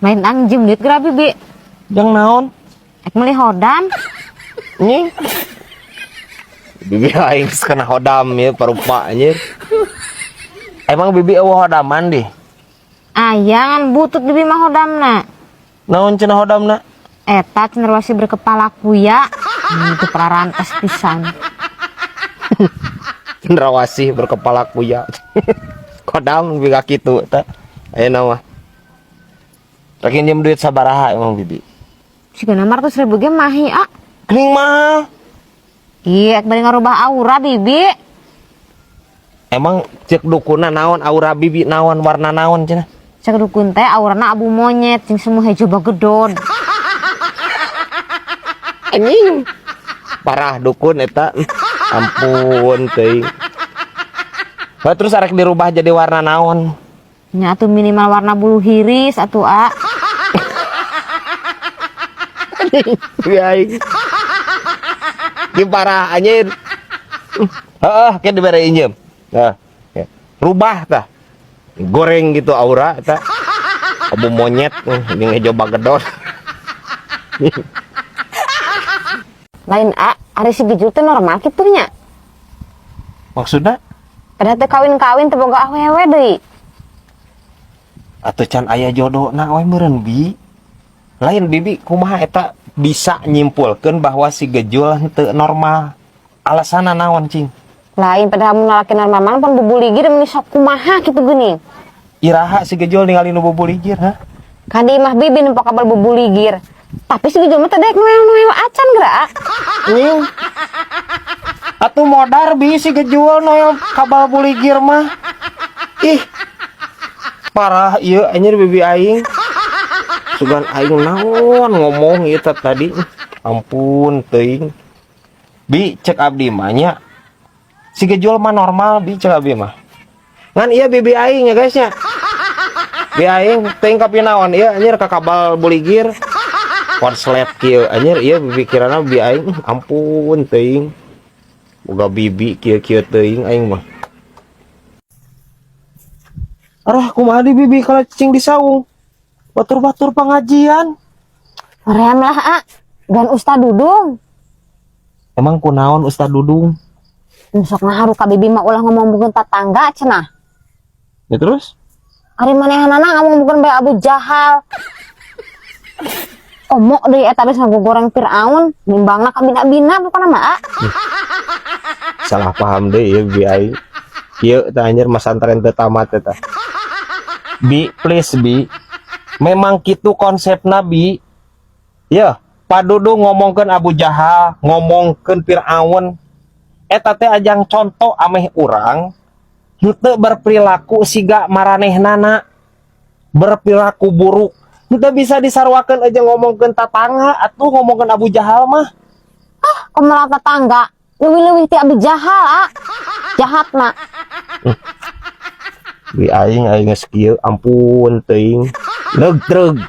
Main anjem duit geura bibi. Jang naon? Ek meuli hodam. Nying. Bibi aing kena hodam ya parupa anjir. Emang bibi eueuh hodaman di? Ayangan butut bibi mah hodamna. Naon cenah hodamna? Eta cenderawasi berkepala kuya. Itu perarantes pisan. Cendrawasih berkepala kuya. Kodam biga kitu teh. Ayeuna mah. Rek njem duit sabaraha emang bibi? Sigana 600.000 ge mahi ah. Geuning mahal. Iya, ek bari ngarubah aura bibi. Emang cek dukuna naon aura bibi naon warna naon cenah? Cek dukun teh aurana abu monyet jeung semu hejo bagedon. Anjing. Parah dukun eta. Ampun teuing. Terus arek dirubah jadi warna naon? Nya atuh minimal warna bulu hiris atuh a. Aing. Ki parah anjir. Heeh, ke dibere injem. Nah, ya. Rubah tah. Goreng gitu aura tah. Abu monyet jeung hejo bagedon. Lain a, ari si Gijul teh normal kitu nya. Maksudna Pada teh kawin-kawin teh boga awewe deui. atuh can aya jodohna we meureun bi. Lain bibi kumaha eta bisa nyimpulkeun bahwa si Gejul teu normal. Alasanna naon cing? Lain pada mun lalaki normal mah pun bubuligir mun sok kumaha kitu geuning. Iraha si Gejul ningali nu bubuligir ha? Kan di imah bibi nempo kabel bubuligir. Tapi si Gijul mah teh daek noel-noel acan geura. Nying. Atuh modar bi si Gejul noel kabal buligir mah. Ih. Parah ieu anjir bibi aing. Sugan aing naon ngomong ieu tadi. Ampun teuing. Bi cek abdi mah nya. Si Gejul mah normal bi cek abdi mah. Ngan iya bibi aing ya guys nya. Bi aing teuing kapinaon ieu anjir ka kabal buligir. Korslet kieu anjir ieu pikiranna bi aing ampun teuing. Boga bibi kieu-kieu teuing aing mah. Arah kumaha di bibi kalau cicing di saung. Batur-batur pengajian. Rem lah a. Gan Ustad Dudung. Emang kunaon Ustad Dudung? Sok ngaharu ka bibi mah ulah ngomongkeun tatangga cenah. Ya terus? Ari manehanana ngomongkeun bae Abu Jahal. Omok deui eta geus ngagoreng Firaun, nimbangna ka bina-bina pokona mah a. Salah paham deh ya bi aing. Kieu teh anjir masantren teu tamat eta. Bi please bi. Memang kitu konsepna bi. Ya, Pak Dudung ngomongkeun Abu Jahal, ngomongkeun Firaun. Eta teh ajang contoh ameh urang henteu berperilaku siga maranehnana. Berperilaku buruk. Henteu bisa disarwakeun aja ngomongkeun tatangga atuh ngomongkeun Abu Jahal mah. Ah, kumaha tetangga? Leuwih-leuwih ti Abu Jahal a. Jahatna. Bi aing geus kieu ampun teuing. Leug-treug.